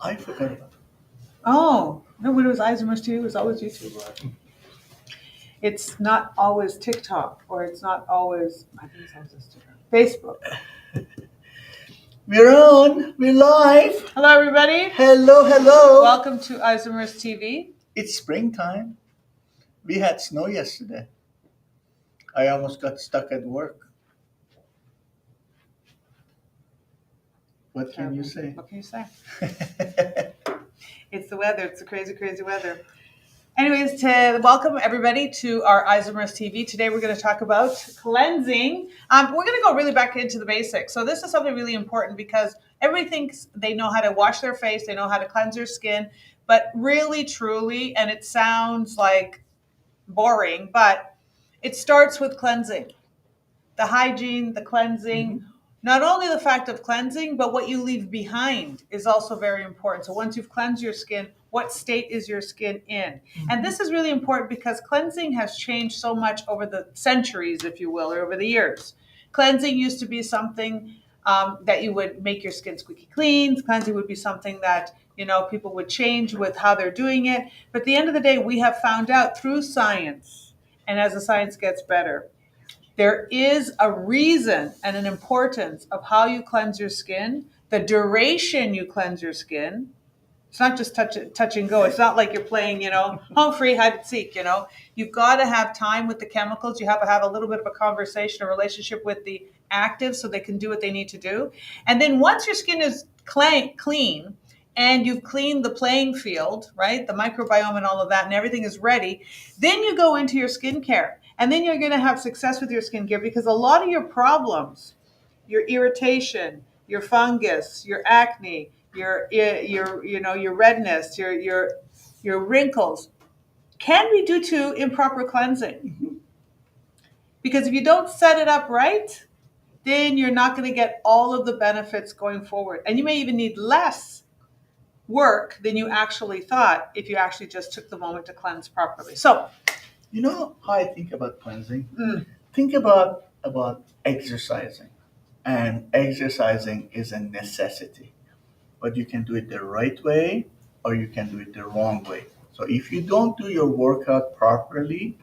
I forgot about it. Oh, no, when it was Isomers TV, it was always YouTube. It's not always TikTok, or it's not always, I think it's always Instagram. Facebook. We're on. We're live. Hello, everybody. Hello, hello. Welcome to Isomers TV. It's springtime. We had snow yesterday. I almost got stuck at work. What can you say? What can you say? It's the weather. It's the crazy, crazy weather. Anyways, to welcome everybody to our Isomers TV. Today we're going to talk about cleansing. We're going to go really back into the basics. So this is something really important because everybody thinks they know how to wash their face, they know how to cleanse their skin, but really, truly, and it sounds like boring, but it starts with cleansing. The hygiene, the cleansing, not only the fact of cleansing, but what you leave behind is also very important. So once you've cleansed your skin, what state is your skin in? And this is really important because cleansing has changed so much over the centuries, if you will, or over the years. Cleansing used to be something that you would make your skin squeaky clean. Cleansing would be something that, people would change with how they're doing it. But at the end of the day, we have found out through science, and as the science gets better, there is a reason and an importance of how you cleanse your skin, the duration you cleanse your skin. It's not just touch and go. It's not like you're playing, home free, hide and seek, You've got to have time with the chemicals. You have to have a little bit of a conversation, a relationship with the actives so they can do what they need to do. And then once your skin is clean and you've cleaned the playing field, right, the microbiome and all of that, and everything is ready, then you go into your skincare. And then you're going to have success with your skincare because a lot of your problems, your irritation, your fungus, your acne, your redness, your wrinkles, can be due to improper cleansing. Because if you don't set it up right, then you're not going to get all of the benefits going forward. And you may even need less work than you actually thought if you actually just took the moment to cleanse properly. So, you know how I think about cleansing? Think about exercising. And exercising is a necessity. But you can do it the right way or you can do it the wrong way. So if you don't do your workout properly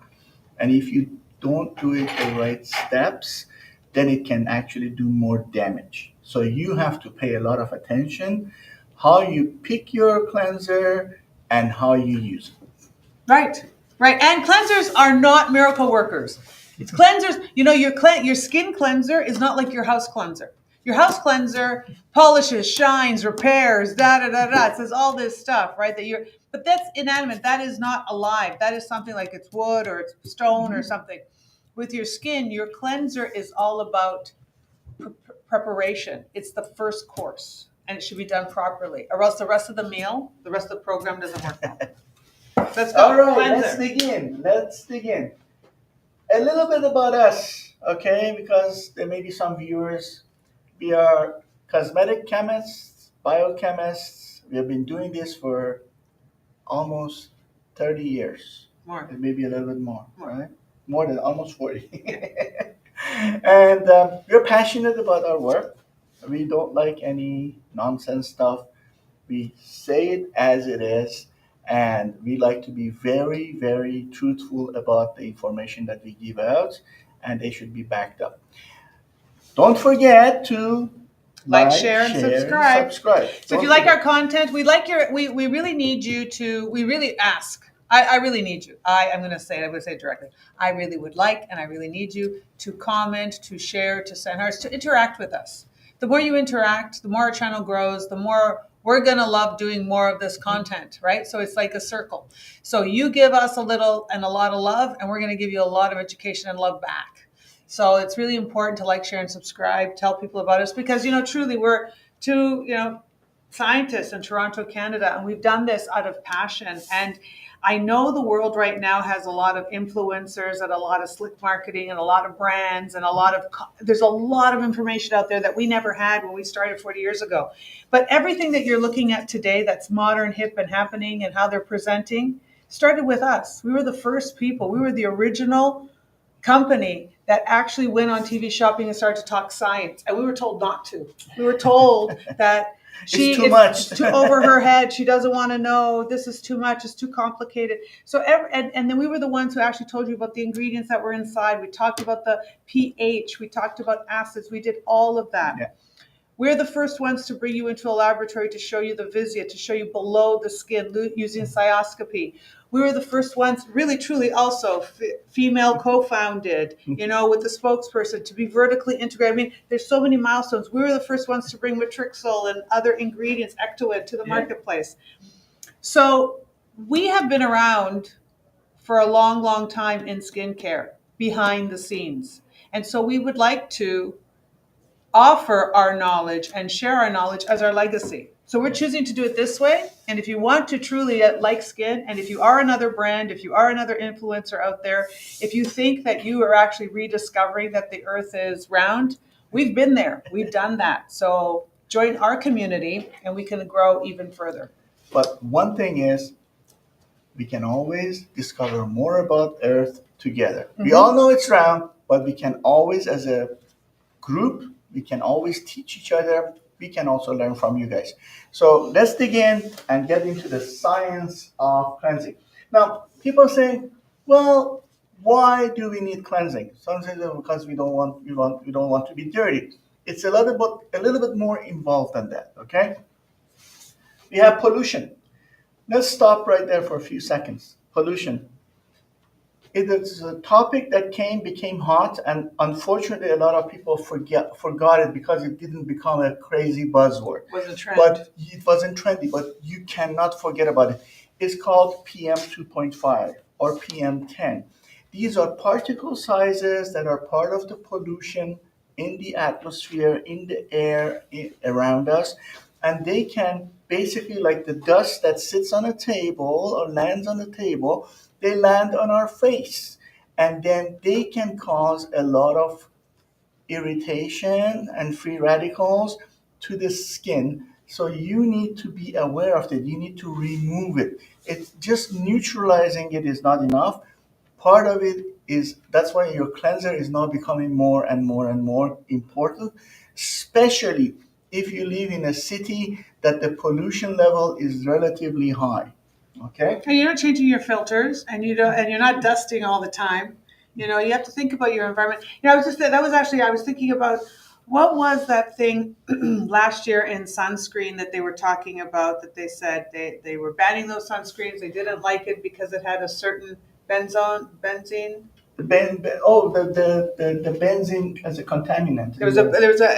and if you don't do it the right steps, then it can actually do more damage. So you have to pay a lot of attention how you pick your cleanser and how you use it. Right. And cleansers are not miracle workers. It's cleansers. Your skin cleanser is not like your house cleanser. Your house cleanser polishes, shines, repairs, It says all this stuff, right? But that's inanimate. That is not alive. That is something like it's wood or it's stone or something. With your skin, your cleanser is all about preparation. It's the first course, and it should be done properly, or else the rest of the meal, the rest of the program doesn't work well. All right, let's dig in. A little bit about us, okay? Because there may be some viewers. We are cosmetic chemists, biochemists. We have been doing this for almost 30 years. More. Maybe a little bit more, right? More than almost 40. And we're passionate about our work. We don't like any nonsense stuff. We say it as it is. And we like to be very, very truthful about the information that we give out, and they should be backed up. Don't forget to like, share, and subscribe. So if you like our content, we really need you to, we really ask. I really need you. I'm going to say it directly. I really would like, and I really need you to comment, to share, to send hearts, to interact with us. The more you interact, the more our channel grows, the more we're going to love doing more of this content, right? So it's like a circle. So you give us a little and a lot of love, and we're going to give you a lot of education and love back. So it's really important to like, share, and subscribe. Tell people about us because, truly we're two, scientists in Toronto, Canada, and we've done this out of passion. And I know the world right now has a lot of influencers and a lot of slick marketing and a lot of brands and there's a lot of information out there that we never had when we started 40 years ago. But everything that you're looking at today that's modern, hip, and happening and how they're presenting started with us. We were the first people. We were the original company that actually went on TV shopping and started to talk science. And we were told not to. We were told that It's too much. It's too over her head. She doesn't want to know. This is too much. It's too complicated. So and then we were the ones who actually told you about the ingredients that were inside. We talked about the pH. We talked about acids. We did all of that. Yeah. We're the first ones to bring you into a laboratory to show you the visia, to show you below the skin using cystoscopy. We were the first ones, really, truly, also female co-founded, with the spokesperson, to be vertically integrated. I mean, there's so many milestones. We were the first ones to bring Matrixyl and other ingredients, Ectoid, to the marketplace. So we have been around for a long, long time in skincare, behind the scenes. And so we would like to offer our knowledge and share our knowledge as our legacy. So we're choosing to do it this way. And if you want to truly like skin, and if you are another brand, if you are another influencer out there, if you think that you are actually rediscovering that the earth is round, we've been there. We've done that. So join our community and we can grow even further. But one thing is, we can always discover more about earth together. We all know it's round, but we can always, as a group, we can always teach each other. We can also learn from you guys. So let's dig in and get into the science of cleansing. Now, people say, well, why do we need cleansing? Some say because we don't want to be dirty. It's a little bit more involved than that, okay? We have pollution. Let's stop right there for a few seconds. Pollution. It is a topic that became hot, and unfortunately, a lot of people forgot it because it didn't become a crazy buzzword. It wasn't trendy. But it wasn't trendy, but you cannot forget about it. It's called PM 2.5 or PM 10. These are particle sizes that are part of the pollution in the atmosphere, in the air around us, and they can basically, like the dust that sits on a table or lands on the table, they land on our face, and then they can cause a lot of irritation and free radicals to the skin. So you need to be aware of it. You need to remove it. It's just neutralizing it is not enough. Part of it is, that's why your cleanser is now becoming more and more and more important, especially if you live in a city that the pollution level is relatively high. Okay. And you're not changing your filters, and you're not dusting all the time. You have to think about your environment. I was thinking about what was that thing last year in sunscreen that they were talking about, that they said they were banning those sunscreens. They didn't like it because it had a certain benzene. The benzene as a contaminant.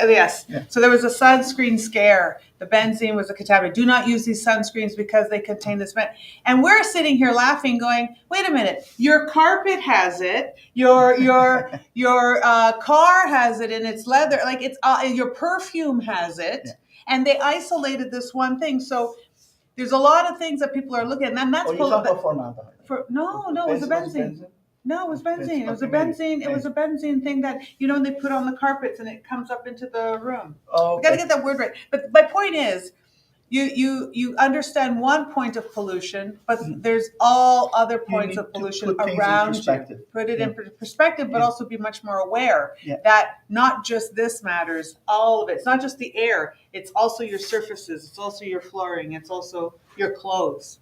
Yes. Yeah. So there was a sunscreen scare. The benzene was a contaminant. Do not use these sunscreens because they contain this. And we're sitting here laughing, going, "Wait a minute! Your carpet has it. Your car has it in its leather. Like it's your perfume has it." Yeah. And they isolated this one thing. So there's a lot of things that people are looking at, and that's you talk about formaldehyde. No, it was a benzene. No, it was benzene. It was a benzene. It was a benzene thing that they put on the carpets, and it comes up into the room. Oh, okay. We got to get that word right. But my point is, you understand one point of pollution, but there's all other points of pollution around you. Put it in perspective, but also be much more aware that not just this matters. All of it. It's not just the air. It's also your surfaces. It's also your flooring. It's also your clothes.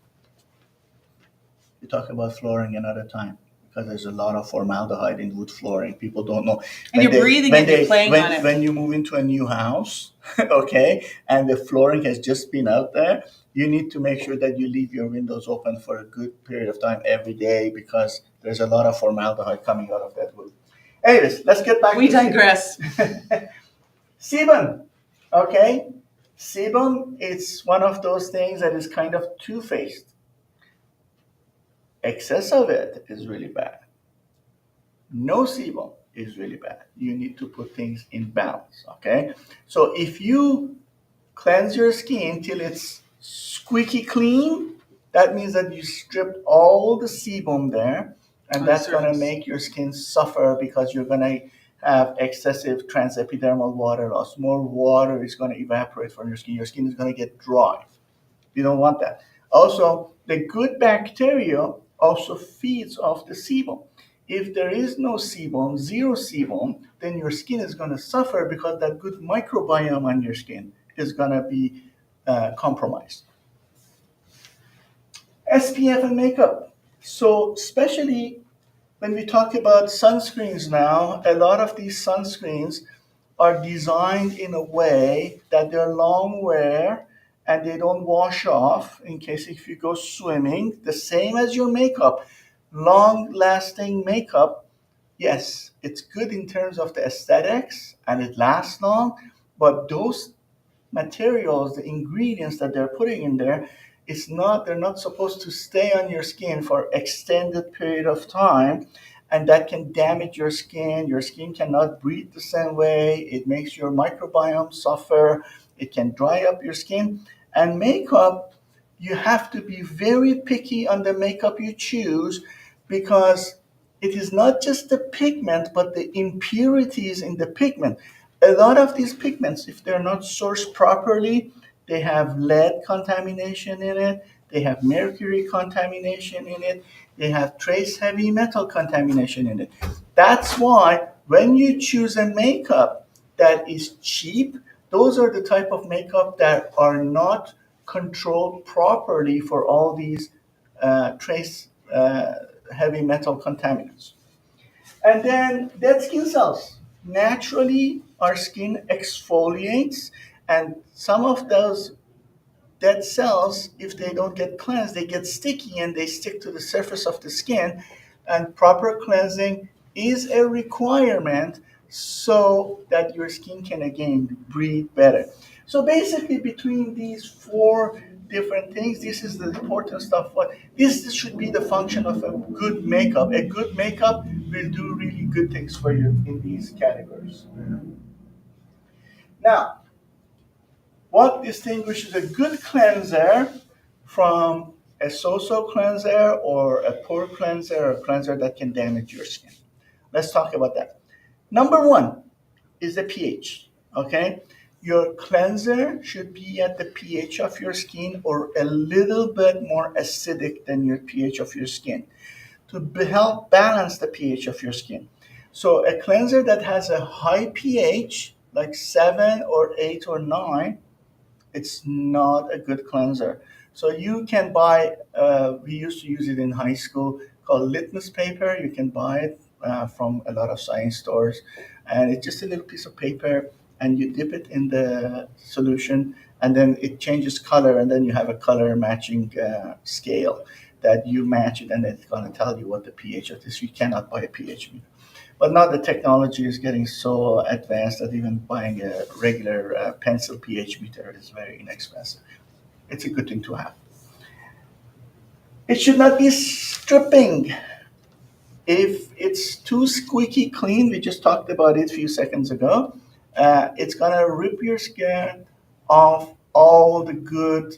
We talk about flooring another time, because there's a lot of formaldehyde in wood flooring. People don't know. And you're breathing it, you're playing on it. When you move into a new house, okay, and the flooring has just been out there, you need to make sure that you leave your windows open for a good period of time every day, because there's a lot of formaldehyde coming out of that wood. Anyways, let's get back We digress. Sebum, okay? Sebum is one of those things that is kind of two-faced. Excess of it is really bad. No sebum is really bad. You need to put things in balance, okay? So if you cleanse your skin till it's squeaky clean, that means that you stripped all the sebum there, and that's going to make your skin suffer, because you're going to have excessive transepidermal water loss. More water is going to evaporate from your skin. Your skin is going to get dry. You don't want that. Also, the good bacteria also feeds off the sebum. If there is no sebum, zero sebum, then your skin is going to suffer, because that good microbiome on your skin is going to be compromised. SPF and makeup. So especially when we talk about sunscreens now, a lot of these sunscreens are designed in a way that they're long wear and they don't wash off in case if you go swimming, the same as your makeup. Long lasting makeup, yes, it's good in terms of the aesthetics and it lasts long, but those materials, the ingredients that they're putting in there, they're not supposed to stay on your skin for extended period of time, and that can damage your skin. Your skin cannot breathe the same way. It makes your microbiome suffer. It can dry up your skin. And makeup, you have to be very picky on the makeup you choose because it is not just the pigment, but the impurities in the pigment. A lot of these pigments, if they're not sourced properly, they have lead contamination in it, they have mercury contamination in it, they have trace heavy metal contamination in it. That's why when you choose a makeup that is cheap, those are the type of makeup that are not controlled properly for all these trace heavy metal contaminants. And then dead skin cells. Naturally, our skin exfoliates, and some of those dead cells, if they don't get cleansed, they get sticky and they stick to the surface of the skin. And proper cleansing is a requirement so that your skin can again breathe better. So basically, between these four different things, this is the important stuff. What this should be the function of a good makeup. A good makeup will do really good things for you in these categories. Now, what distinguishes a good cleanser from a so-so cleanser or a poor cleanser or a cleanser that can damage your skin? Let's talk about that. Number one is the pH. Okay, your cleanser should be at the pH of your skin or a little bit more acidic than your pH of your skin to help balance the pH of your skin. So a cleanser that has a high pH, like 7 or 8 or 9, it's not a good cleanser. So you can buy, we used to use it in high school, called litmus paper. You can buy it from a lot of science stores. And it's just a little piece of paper, and you dip it in the solution, and then it changes color, and then you have a color matching scale that you match it, and it's going to tell you what the pH of this. You cannot buy a pH meter. But now the technology is getting so advanced that even buying a regular pencil pH meter is very inexpensive. It's a good thing to have. It should not be stripping. If it's too squeaky clean, we just talked about it a few seconds ago, it's going to rip your skin off all the good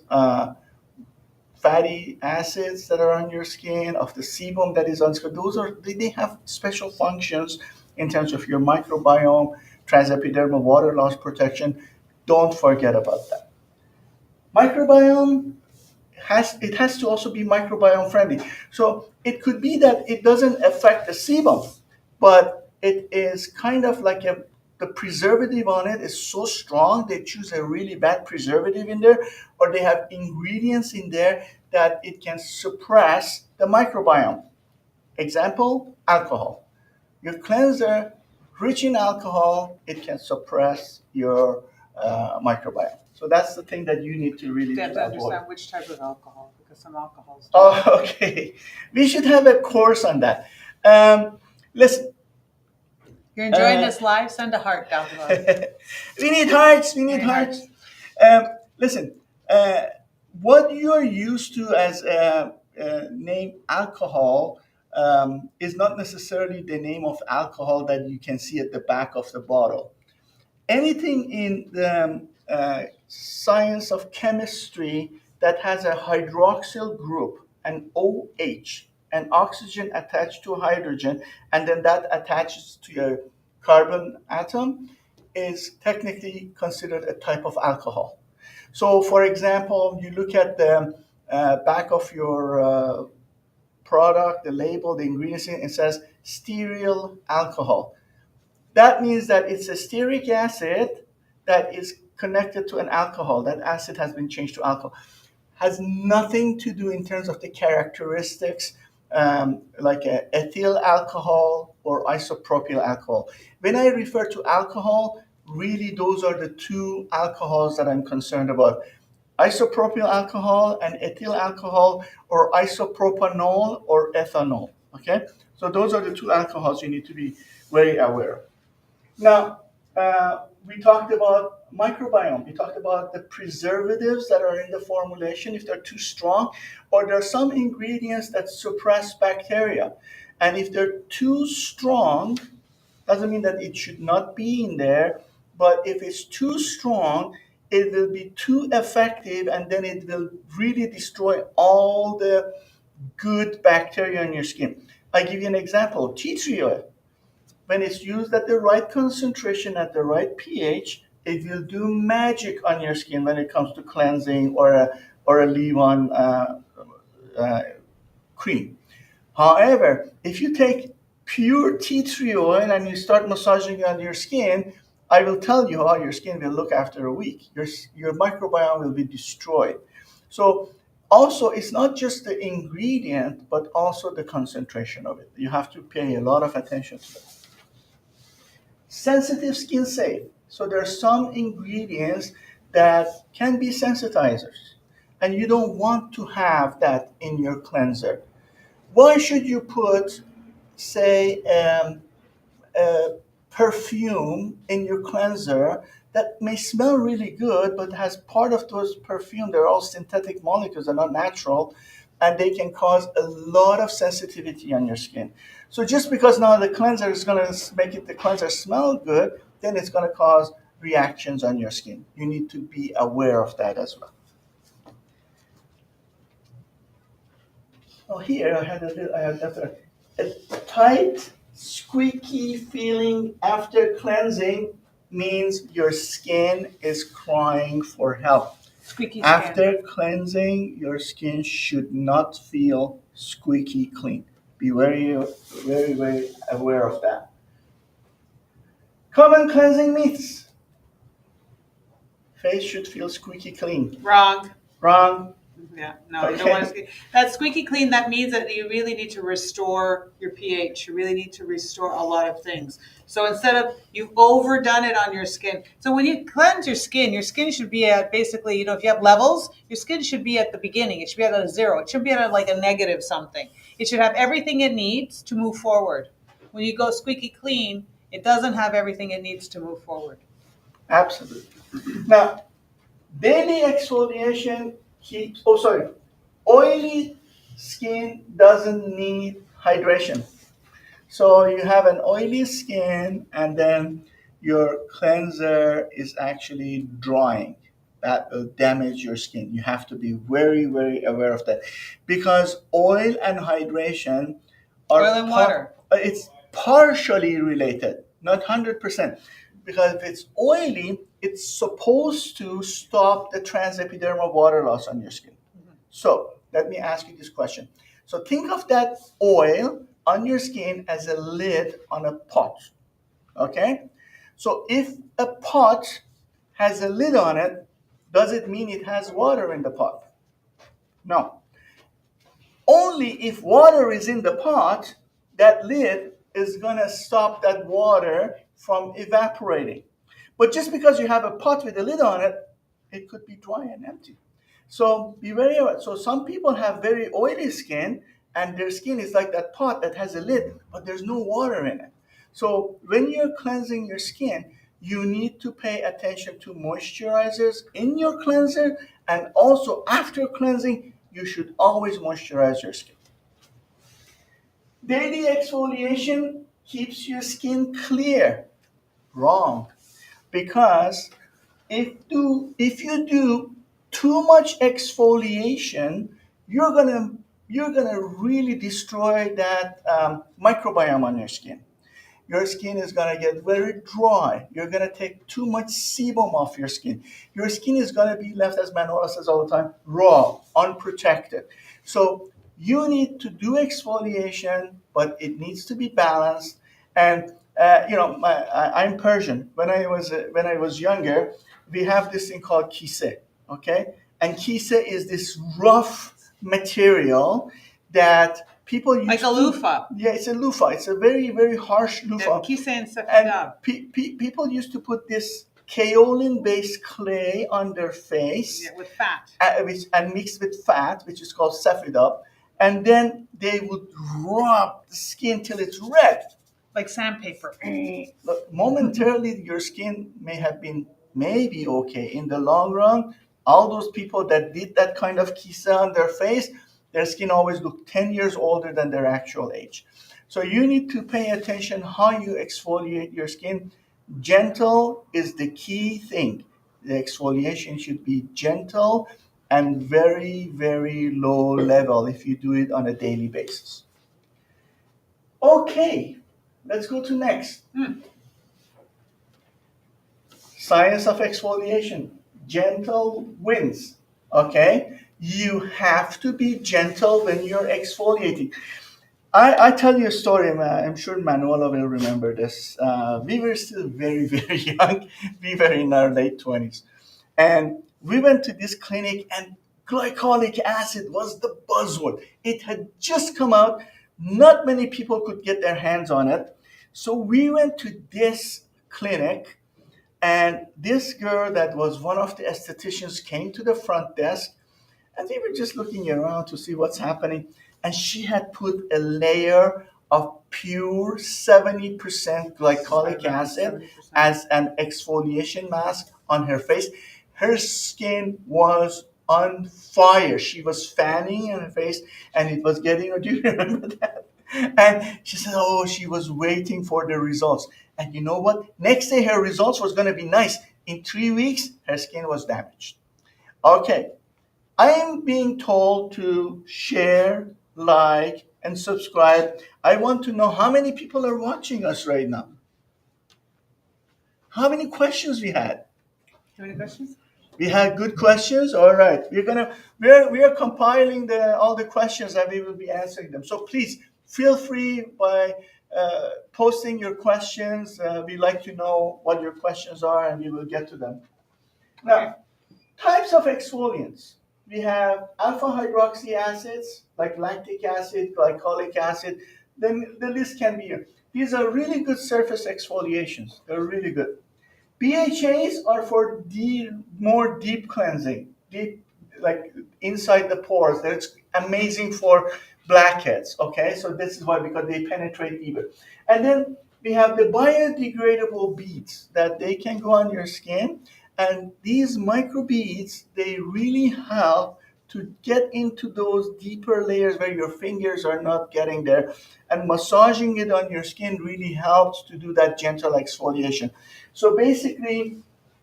fatty acids that are on your skin, of the sebum that is on skin. They have special functions in terms of your microbiome, transepidermal water loss protection. Don't forget about that. Microbiome has to also be microbiome friendly. So it could be that it doesn't affect the sebum, but it is kind of like the preservative on it is so strong they choose a really bad preservative in there, or they have ingredients in there that it can suppress the microbiome. Example, alcohol. Your cleanser rich in alcohol, it can suppress your microbiome. So that's the thing that you need to really You have to avoid. understand which type of alcohol, because some alcohols. Oh, okay. We should have a course on that. Listen, You're enjoying this live? Send a heart down below. we need hearts. We need Any hearts. hearts? Listen, what you are used to as name alcohol is not necessarily the name of alcohol that you can see at the back of the bottle. Anything in the science of chemistry that has a hydroxyl group, an OH, an oxygen attached to hydrogen, and then that attaches to a carbon atom, is technically considered a type of alcohol. So, for example, you look at the back of your product, the label, the ingredients, it says stearyl alcohol. That means that it's a stearic acid that is connected to an alcohol. That acid has been changed to alcohol. Has nothing to do in terms of the characteristics, like ethyl alcohol or isopropyl alcohol. When I refer to alcohol, really those are the two alcohols that I'm concerned about: isopropyl alcohol and ethyl alcohol, or isopropanol or ethanol. Okay, so those are the two alcohols you need to be very aware of. Now, we talked about microbiome. We talked about the preservatives that are in the formulation, if they're too strong, or there are some ingredients that suppress bacteria. And if they're too strong, doesn't mean that it should not be in there, but if it's too strong, it will be too effective, and then it will really destroy all the good bacteria in your skin. I give you an example: tea tree oil. When it's used at the right concentration, at the right pH, it will do magic on your skin when it comes to cleansing or a leave-on uh, cream. However, if you take pure tea tree oil and you start massaging on your skin, I will tell you how your skin will look after a week. Your microbiome will be destroyed. So also, it's not just the ingredient, but also the concentration of it. You have to pay a lot of attention to that. Sensitive skin safe. So there are some ingredients that can be sensitizers, and you don't want to have that in your cleanser. Why should you put, say, a perfume in your cleanser that may smell really good, but has part of those perfume, they're all synthetic molecules, they're not natural, and they can cause a lot of sensitivity on your skin. So just because now the cleanser is going to make the cleanser smell good, then it's going to cause reactions on your skin. You need to be aware of that as well. Oh, here I have a tight, squeaky feeling after cleansing means your skin is crying for help. Squeaky skin. After cleansing, your skin should not feel squeaky clean. Be very, very, very aware of that. Common cleansing myths. Face should feel squeaky clean. Wrong. Wrong. Yeah, no, you don't want to. That squeaky clean, that means that you really need to restore your pH. You really need to restore a lot of things. So instead of, you've overdone it on your skin. So when you cleanse your skin should be at basically, if you have levels, your skin should be at the beginning. It should be at a 0. It should be at like a negative something. It should have everything it needs to move forward. When you go squeaky clean, it doesn't have everything it needs to move forward. Absolutely. Now, daily exfoliation keeps, oily skin doesn't need hydration. So you have an oily skin and then your cleanser is actually drying. That will damage your skin. You have to be very, very aware of that, because oil and hydration are Oil and water. It's partially related, not 100%. Because if it's oily, it's supposed to stop the transepidermal water loss on your skin. So let me ask you this question. So think of that oil on your skin as a lid on a pot. Okay? So if a pot has a lid on it, does it mean it has water in the pot? No. Only if water is in the pot, that lid is going to stop that water from evaporating. But just because you have a pot with a lid on it, it could be dry and empty. So be very aware. So some people have very oily skin, and their skin is like that pot that has a lid, but there's no water in it. So when you're cleansing your skin, you need to pay attention to moisturizers in your cleanser, and also after cleansing, you should always moisturize your skin. Daily exfoliation keeps your skin clear. Wrong. Because if you do too much exfoliation, you're gonna really destroy that microbiome on your skin. Your skin is gonna get very dry. You're gonna take too much sebum off your skin. Your skin is gonna be left, as Manuela says all the time, raw, unprotected. So you need to do exfoliation, but it needs to be balanced. And I'm Persian. When I was younger, we have this thing called kise, okay? And kise is this rough material that people use like a loofah. Yeah, it's a loofah. It's a very, very harsh loofah. And people used to put this kaolin-based clay on their face, yeah, with fat, and mixed with fat, which is called safidab, and then they would rub the skin till it's red. Like sandpaper. Look, momentarily, your skin may have been maybe okay. In the long run, all those people that did that kind of kisa on their face, their skin always looked 10 years older than their actual age. So you need to pay attention how you exfoliate your skin. Gentle is the key thing. The exfoliation should be gentle and very, very low level if you do it on a daily basis. Okay, let's go to next. Science of exfoliation. Gentle wins. Okay? You have to be gentle when you're exfoliating. I tell you a story, I'm sure Manuela will remember this. We were still very, very young. We were in our late 20s. And we went to this clinic, and glycolic acid was the buzzword. It had just come out. Not many people could get their hands on it. So we went to this clinic, and this girl that was one of the estheticians came to the front desk, and we were just looking around to see what's happening. And she had put a layer of pure 70% glycolic acid 70%. As an exfoliation mask on her face. Her skin was on fire. She was fanning in her face, and it was getting her. Do you remember that? And she said, oh, she was waiting for the results. And you know what? Next day, her results was going to be nice. In 3 weeks, her skin was damaged. Okay. I am being told to share, like, and subscribe. I want to know how many people are watching us right now. How many questions we had? How many questions? We had good questions. All right, we are compiling all the questions, and we will be answering them. So please feel free by posting your questions. We like to know what your questions are, and we will get to them. Now, types of exfoliants. We have alpha hydroxy acids like lactic acid, glycolic acid. Then the list can be here. These are really good surface exfoliations. They're really good. BHAs are for more deep cleansing, deep, like inside the pores. That's amazing for blackheads. Okay, so this is why, because they penetrate deeper. And then we have the biodegradable beads that they can go on your skin. And these micro beads, they really help to get into those deeper layers where your fingers are not getting there. And massaging it on your skin really helps to do that gentle exfoliation. So basically,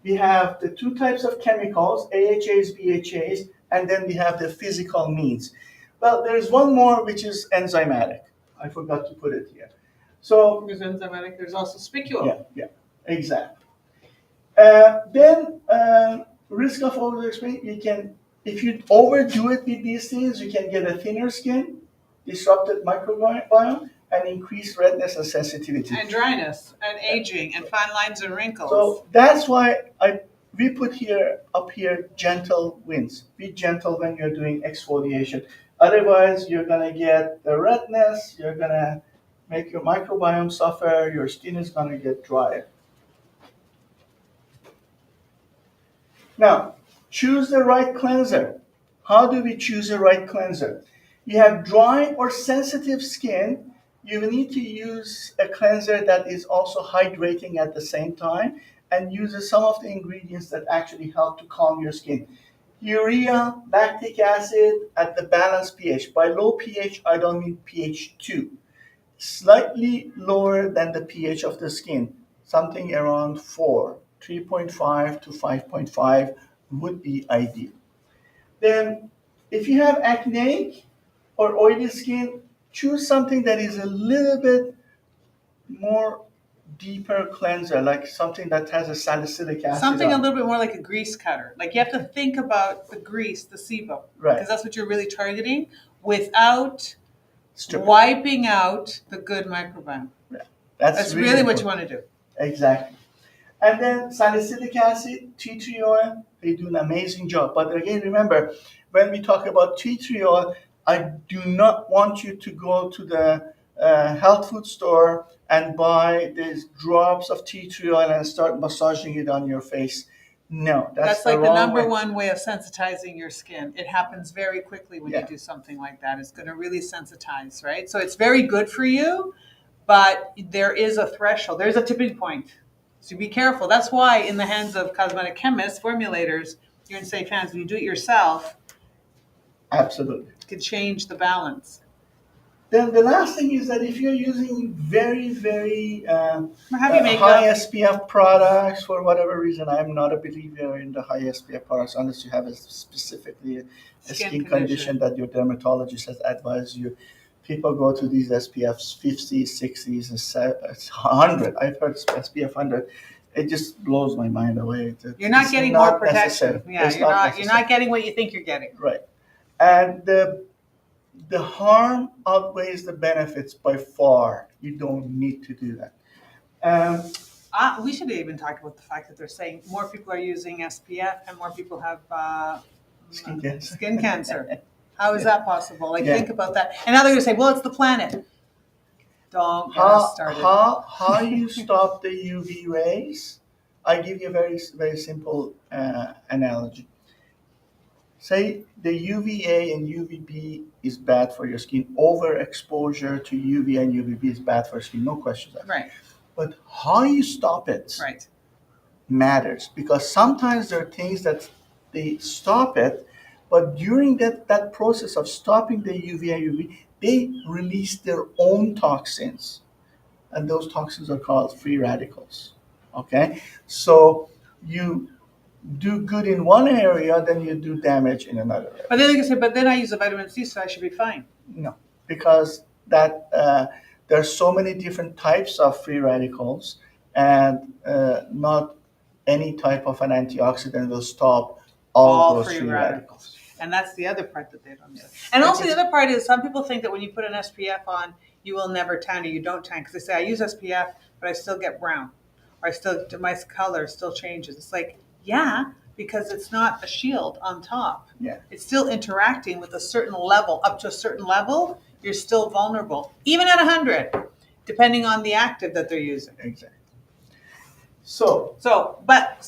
we have the two types of chemicals, AHAs, BHAs, and then we have the physical means. Well, there's one more, which is enzymatic. I forgot to put it here. So there's enzymatic. There's also spicular. Yeah, exactly. Then risk of overexposure, you can, if you overdo it with these things, you can get a thinner skin, disrupted microbiome, and increased redness and sensitivity. And dryness, and aging, and fine lines and wrinkles. So that's why we put up here gentle wins. Be gentle when you're doing exfoliation. Otherwise, you're going to get the redness, you're going to make your microbiome suffer, your skin is going to get drier. Now, choose the right cleanser. How do we choose the right cleanser? You have dry or sensitive skin, you need to use a cleanser that is also hydrating at the same time and uses some of the ingredients that actually help to calm your skin. Urea, lactic acid at the balanced pH. By low pH, I don't mean pH 2. Slightly lower than the pH of the skin, something around 4. 3.5 to 5.5 would be ideal. Then, if you have acne or oily skin, choose something that is a little bit more deeper cleanser, like something that has a salicylic acid. Something a little bit more like a grease cutter. Like you have to think about the grease, the sebum, right? Because that's what you're really targeting, without wiping out the good microbiome. Yeah. That's really what you want to do. Exactly. And then salicylic acid, tea tree oil, they do an amazing job. But again, remember, when we talk about tea tree oil, I do not want you to go to the health food store and buy these drops of tea tree oil and start massaging it on your face. No, that's That's the like the wrong number way. one way of sensitizing your skin. It happens very quickly when you Yeah, do something like that. It's going to really sensitize, right? So it's very good for you, but there is a threshold. There's a tipping point. So be careful. That's why in the hands of cosmetic chemists, formulators, you're in safe hands. When you do it yourself, absolutely. it can change the balance. Then the last thing is that if you're using very, very Heavy high makeup, SPF products for whatever reason, I'm not a believer in the high SPF products unless you have specifically a skin skin condition condition. that your dermatologist has advised you. People go to these SPFs 50s, 60s, and 100. I've heard SPF 100. It just blows my mind away. You're not It's getting more not protection. necessary. Yeah, It's you're not not. You're necessary. not getting what you think you're getting. Right. And the harm outweighs the benefits by far. You don't need to do that. Um, We should even talk about the fact that they're saying more people are using SPF and more people have Skin cancer. skin cancer. How is that possible? Like, Yeah. think about that. And now they're going to say, well, it's the planet. Don't get us How started. how you stop the UV rays? I give you a very simple analogy. Say the UVA and UVB is bad for your skin. Overexposure to UV and UVB is bad for skin. No questions asked. Right, But how you stop it right. matters because sometimes there are things that they stop it, but during that process of stopping the UV and UV, they release their own toxins, and those toxins are called free radicals. Okay, so you do good in one area, then you do damage in another area. But then they can say, but then I use a vitamin C, so I should be fine. No, because that there's so many different types of free radicals, and not any type of an antioxidant will stop all those free radicals. And that's the other part that they don't say. And also the other part is some people think that when you put an SPF on, you will never tan or you don't tan because they say I use SPF, but I still get brown, or I still my color still changes. It's like, yeah, because it's not a shield on top. Yeah, It's still interacting with a certain level. Up to a certain level, you're still vulnerable, even at 100, depending on the active that they're using. exactly. So So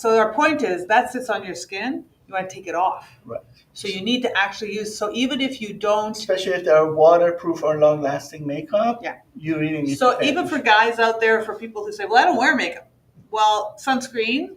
our point is that sits on your skin. You want to take it off. right, So you need to actually use. So even if you don't. especially if they're waterproof or long-lasting makeup, Yeah. you really need. So to pay even for attention. guys out there, for people who say, "Well, I don't wear makeup," well, sunscreen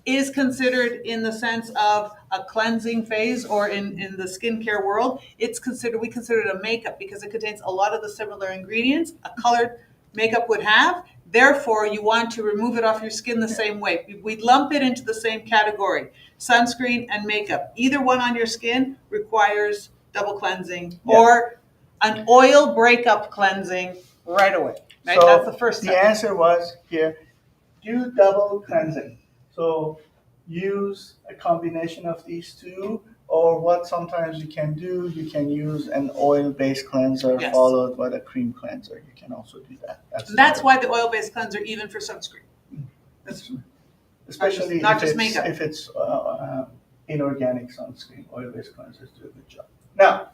is considered in the sense of a cleansing phase, or in the skincare world, we consider it a makeup because it contains a lot of the similar ingredients a colored makeup would have. Therefore, you want to remove it off your skin the same way. We lump it into the same category: sunscreen and makeup. Either one on your skin requires double cleansing Yeah. or an oil breakup cleansing right away. Right? So That's the first the step. answer was here: do double cleansing. So use a combination of these two, or what sometimes you can do, you can use an oil-based cleanser Yes. followed by a cream cleanser. You can also do that. That's why the oil-based cleanser, even for sunscreen. That's especially not if just it's makeup. if it's inorganic sunscreen. Oil-based cleansers do a good job. Now,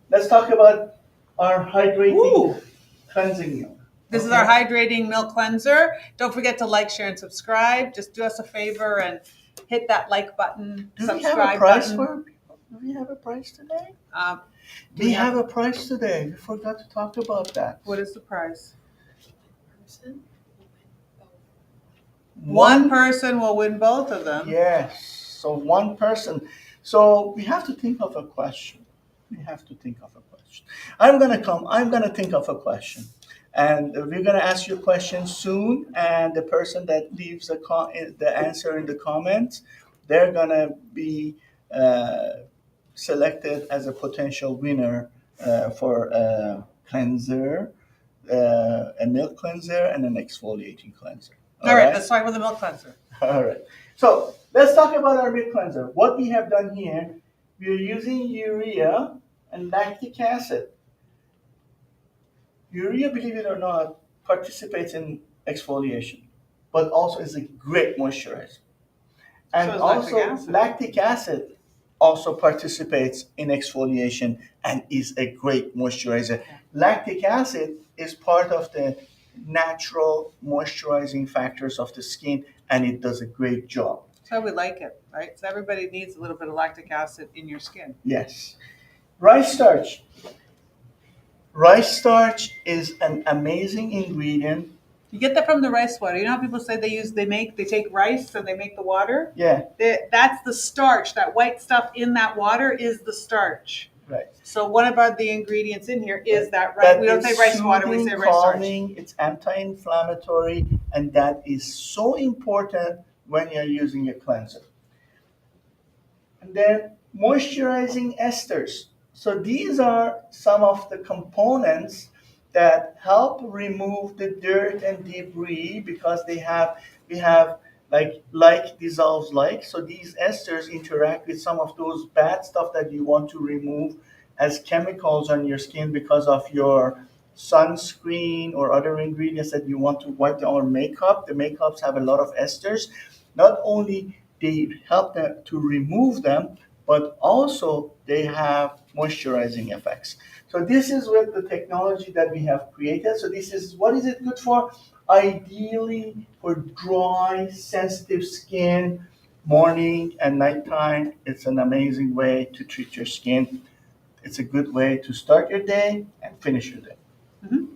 let's talk about our hydrating Ooh. cleansing milk. This is our hydrating milk cleanser. Don't forget to like, share, and subscribe. Just do us a favor and hit that like button, Do we have a subscribe price button. for? Do we have a price today? Do We have a price today. We forgot to talk about that. What is the price? One One person will win both of them. Yes. So one person. So we have to think of a question. We have to think of a question. I'm gonna think of a question. And we're gonna ask you a question soon. And the person that leaves the answer in the comments, they're gonna be selected as a potential winner for a cleanser, a milk cleanser, and an exfoliating cleanser. All right, let's talk about the milk cleanser. All right. So let's talk about our milk cleanser. What we have done here, we are using urea and lactic acid. Urea, believe it or not, participates in exfoliation, but also is a great moisturizer. And So is also, lactic acid. lactic acid also participates in exfoliation and is a great moisturizer. Lactic acid is part of the natural moisturizing factors of the skin, and it does a great job. So we like it, right? So everybody needs a little bit of lactic acid in your skin. Yes. Rice starch. Rice starch is an amazing ingredient. You get that from the rice water. You know how people say they take rice and they make the water? Yeah, That's the starch. That white stuff in that water is the starch. right. So one of the ingredients in here is that rice. That We don't is say rice water, we soothing, say rice starch. calming, it's anti-inflammatory, and that is so important when you're using a cleanser. And then moisturizing esters. So these are some of the components that help remove the dirt and debris because we have like dissolves like. So these esters interact with some of those bad stuff that you want to remove as chemicals on your skin because of your sunscreen or other ingredients that you want to wipe down, or makeup. The makeups have a lot of esters. Not only they help them to remove them, but also they have moisturizing effects. So this is with the technology that we have created. So this is, what is it good for? Ideally for dry, sensitive skin, morning and nighttime. It's an amazing way to treat your skin. It's a good way to start your day and finish your day. Mhm.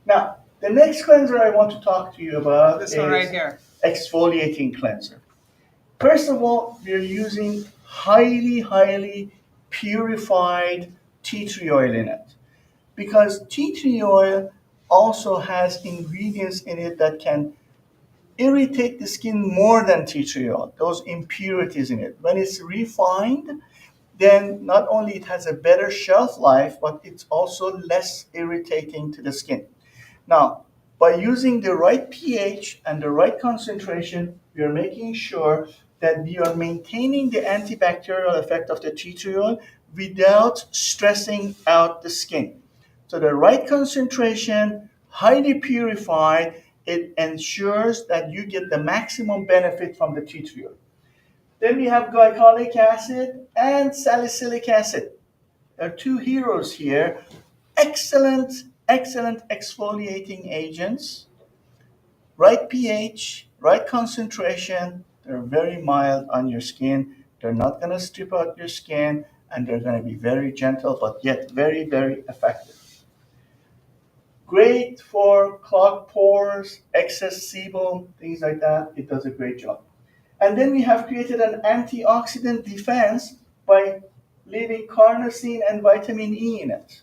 Now, the next cleanser I want to talk to you about This is one right here. exfoliating cleanser. First of all, we're using highly purified tea tree oil in it because tea tree oil also has ingredients in it that can irritate the skin more than tea tree oil, those impurities in it. When it's refined, then not only it has a better shelf life, but it's also less irritating to the skin. Now, by using the right pH and the right concentration, we are making sure that we are maintaining the antibacterial effect of the tea tree oil without stressing out the skin. So the right concentration, highly purified, it ensures that you get the maximum benefit from the tea tree oil. Then we have glycolic acid and salicylic acid. There are two heroes here. Excellent exfoliating agents. Right pH, right concentration. They're very mild on your skin. They're not going to strip out your skin, and they're going to be very gentle, but yet very effective. Great for clogged pores, excess sebum, things like that. It does a great job. And then we have created an antioxidant defense by leaving carnosine and vitamin E in it.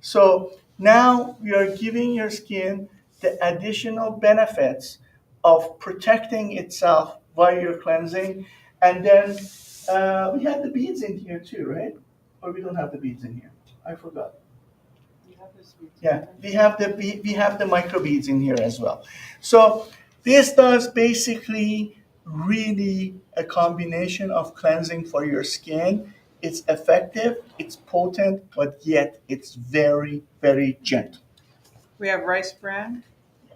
So now we are giving your skin the additional benefits of protecting itself while you're cleansing. And then we have the beads in here too, right? Or we don't have the beads in here? I forgot. Yeah, we have the microbeads in here as well. So this does basically really a combination of cleansing for your skin. It's effective, it's potent, but yet it's very gentle. We have rice bran,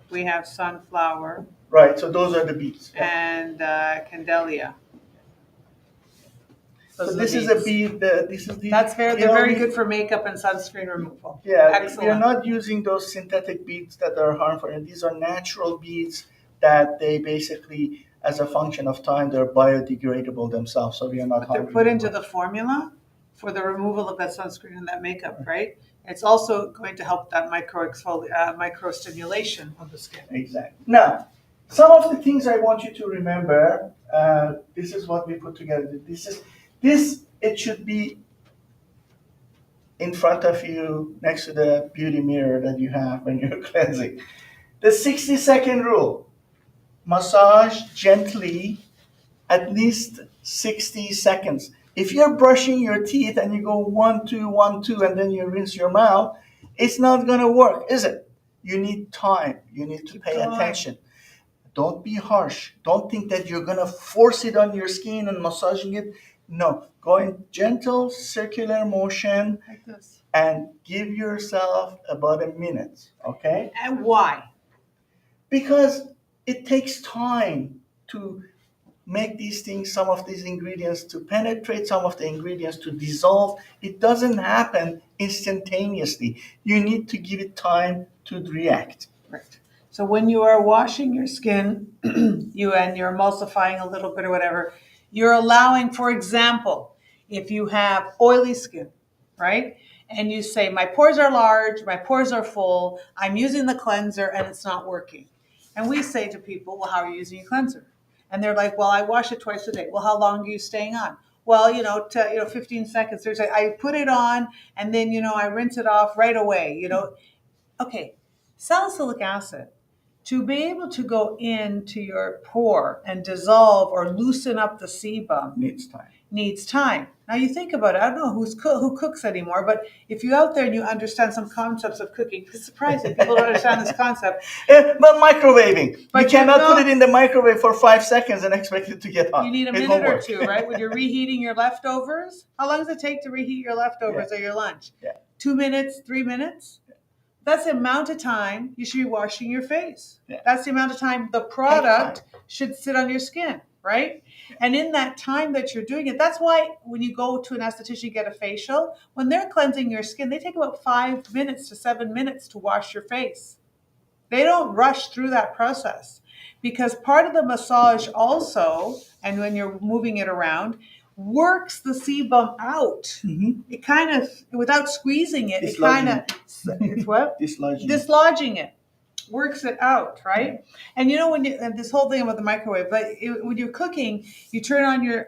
we have sunflower, Right, so those are the beads. and Candelia. So this is a bead. This is the. That's they're very good for makeup and sunscreen removal. Yeah, Excellent. we are not using those synthetic beads that are harmful. And these are natural beads that they basically, as a function of time, they're biodegradable themselves. So we are not. But they're put into the formula for the removal of that sunscreen and that makeup, right? It's also going to help that micro stimulation of the skin. Exactly. Now, some of the things I want you to remember. This is what we put together. This. It should be in front of you next to the beauty mirror that you have when you're cleansing. The 60-second rule. Massage gently at least 60 seconds. If you're brushing your teeth and you go 1, 2, 1, 2, and then you rinse your mouth, it's not going to work, is it? You need time. You need to pay attention. Don't be harsh. Don't think that you're going to force it on your skin and massaging it. No, go in gentle circular motion Like this. and give yourself about a minute, okay? And why? Because it takes time to make these things, some of these ingredients to penetrate, some of the ingredients to dissolve. It doesn't happen instantaneously. You need to give it time to react. Right. So when you are washing your skin, you're emulsifying a little bit or whatever, you're allowing, for example, if you have oily skin, right? And you say, my pores are large, my pores are full, I'm using the cleanser and it's not working. And we say to people, well, how are you using your cleanser? And they're like, well, I wash it twice a day. Well, how long are you staying on? Well, 15 seconds. There's I put it on and then, I rinse it off right away, Okay, salicylic acid, to be able to go into your pore and dissolve or loosen up the sebum needs time. Now you think about it. I don't know who cooks anymore, but if you're out there and you understand some concepts of cooking, it's surprising people don't understand this concept. But microwaving, you cannot put it in the microwave for 5 seconds and expect it to get hot. You need a minute or two, right? When you're reheating your leftovers, how long does it take to reheat your leftovers or your lunch? 2 minutes, 3 minutes? That's the amount of time you should be washing your face. That's the amount of time the product should sit on your skin, right? And in that time that you're doing it, that's why when you go to an esthetician, get a facial, when they're cleansing your skin, they take about 5 minutes to 7 minutes to wash your face. They don't rush through that process because part of the massage also, and when you're moving it around, works the sebum out. Mm-hmm. It kind of, without squeezing it, it's what? Dislodging it. Works it out, right? And when and this whole thing about the microwave, but when you're cooking, you turn on your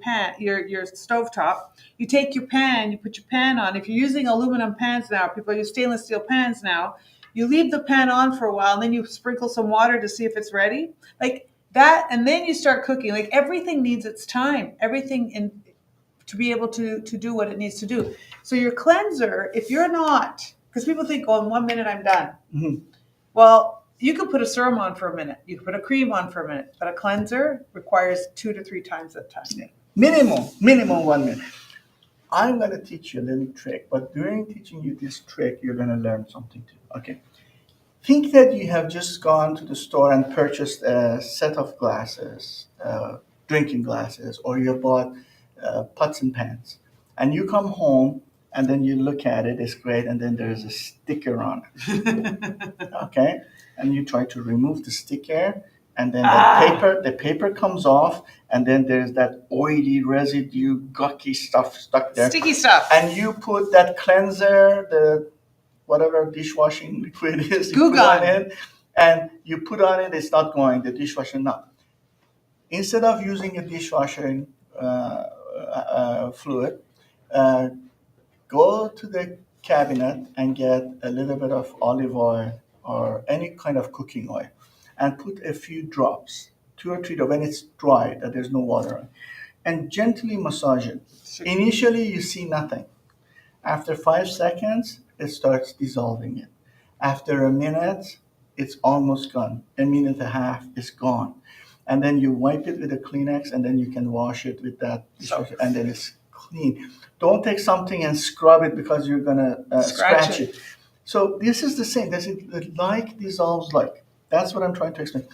pan, your stovetop. You take your pan, you put your pan on. If you're using aluminum pans now, people use stainless steel pans now. You leave the pan on for a while, and then you sprinkle some water to see if it's ready. Like that, and then you start cooking. Like everything needs its time. Everything to be able to do what it needs to do. So your cleanser, if you're not, because people think, oh, in 1 minute I'm done. Mm-hmm. Well, you could put a serum on for a minute. You could put a cream on for a minute. But a cleanser requires 2 to 3 times that time. Yeah. Minimum 1 minute. I'm going to teach you a little trick, but during teaching you this trick, you're going to learn something too. Okay. Think that you have just gone to the store and purchased a set of glasses, drinking glasses, or you bought pots and pans. And you come home and then you look at it, it's great, and then there's a sticker on it. Okay? And you try to remove the sticker, and then the paper comes off, and then there's that oily residue, gucky stuff stuck there. Sticky stuff. And you put that cleanser, the whatever dishwashing liquid is, you put on it, and you put on it, it's not going, the dishwasher not. Instead of using a dishwashing fluid, go to the cabinet and get a little bit of olive oil or any kind of cooking oil and put a few drops, 2 or 3 drops, when it's dry, that there's no water on, and gently massage it. Initially, you see nothing. After 5 seconds, it starts dissolving it. After a minute, it's almost gone. A minute and a half is gone. And then you wipe it with a Kleenex, and then you can wash it with that dishwasher, and then it's clean. Don't take something and scrub it because you're going to scratch it. So this is the same. This is like dissolves like. That's what I'm trying to explain.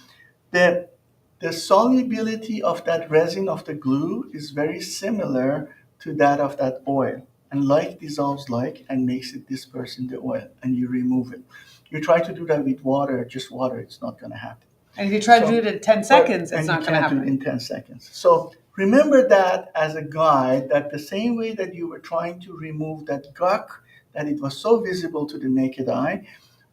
The solubility of that resin of the glue is very similar to that of that oil. And like dissolves like and makes it disperse in the oil, and you remove it. You try to do that with water, just water, it's not going to happen. And if you try to do it in 10 seconds, it's not going to happen. Do it in 10 seconds. So remember that as a guide, that the same way that you were trying to remove that gunk, that it was so visible to the naked eye,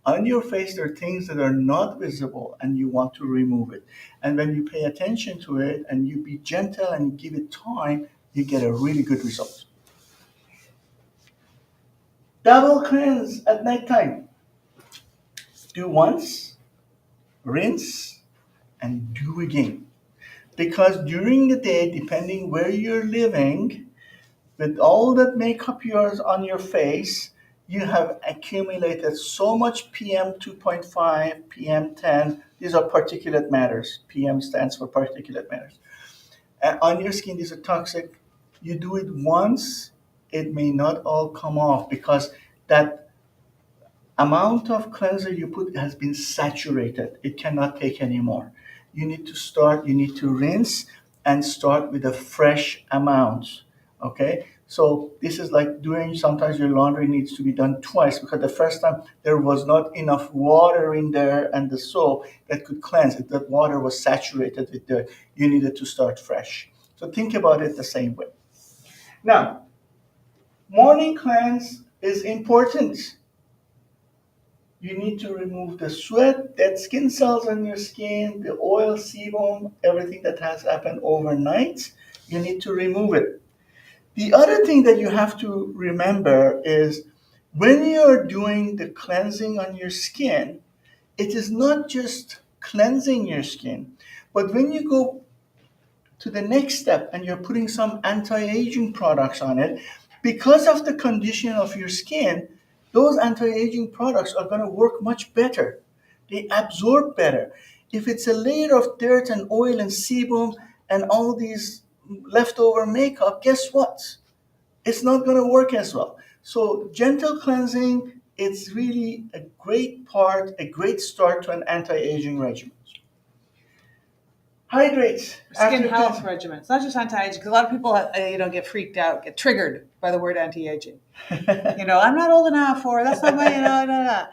on your face there are things that are not visible and you want to remove it. And when you pay attention to it and you be gentle and give it time, you get a really good result. Double cleanse at nighttime. Do once, rinse, and do again. Because during the day, depending where you're living, with all that makeup yours on your face, you have accumulated so much PM 2.5, PM 10. These are particulate matters. PM stands for particulate matters. And on your skin, these are toxic. You do it once, it may not all come off because that amount of cleanser you put has been saturated. It cannot take anymore. You need to rinse and start with a fresh amount. Okay? So this is like doing sometimes your laundry needs to be done twice because the first time there was not enough water in there and the soap that could cleanse it. That water was saturated with dirt. You needed to start fresh. So think about it the same way. Now, morning cleanse is important. You need to remove the sweat, dead skin cells on your skin, the oil, sebum, everything that has happened overnight. You need to remove it. The other thing that you have to remember is when you're doing the cleansing on your skin, it is not just cleansing your skin, but when you go to the next step and you're putting some anti-aging products on it, because of the condition of your skin, those anti-aging products are going to work much better. They absorb better. If it's a layer of dirt and oil and sebum and all these leftover makeup, guess what? It's not going to work as well. So gentle cleansing, it's really a great part, a great start to an anti-aging regimen. Hydrate. Skin health regimen. It's not just anti-aging, because a lot of people, get freaked out, get triggered by the word anti-aging. I'm not old enough, or that's not my,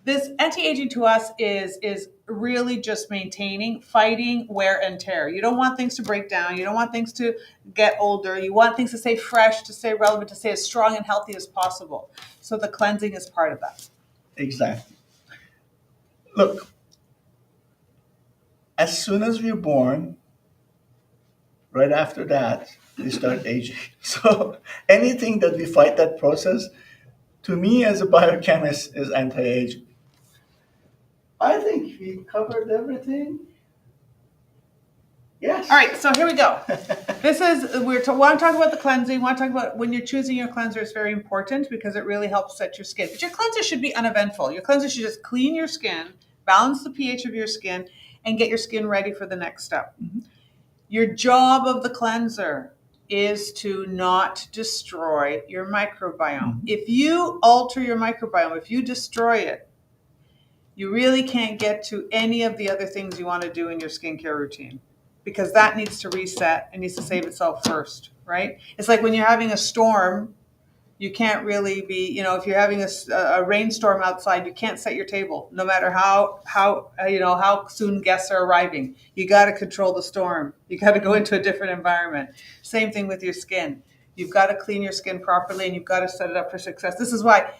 This anti-aging to us is really just maintaining, fighting wear and tear. You don't want things to break down. You don't want things to get older. You want things to stay fresh, to stay relevant, to stay as strong and healthy as possible. So the cleansing is part of that. Exactly. Look, as soon as we're born, right after that, we start aging. So anything that we fight that process, to me as a biochemist, is anti-aging. I think we covered everything. Yes. All right, so here we go. We want to talk about the cleansing. We want to talk about when you're choosing your cleanser. It's very important because it really helps set your skin. But your cleanser should be uneventful. Your cleanser should just clean your skin, balance the pH of your skin, and get your skin ready for the next step. Mm-hmm. Your job of the cleanser is to not destroy your microbiome. Mm-hmm. If you alter your microbiome, if you destroy it, you really can't get to any of the other things you want to do in your skincare routine, because that needs to reset and needs to save itself first, right? It's like when you're having a storm, you can't really be, if you're having a rainstorm outside, you can't set your table, no matter how soon guests are arriving. You got to control the storm. You got to go into a different environment. Same thing with your skin. You've got to clean your skin properly, and you've got to set it up for success. This is why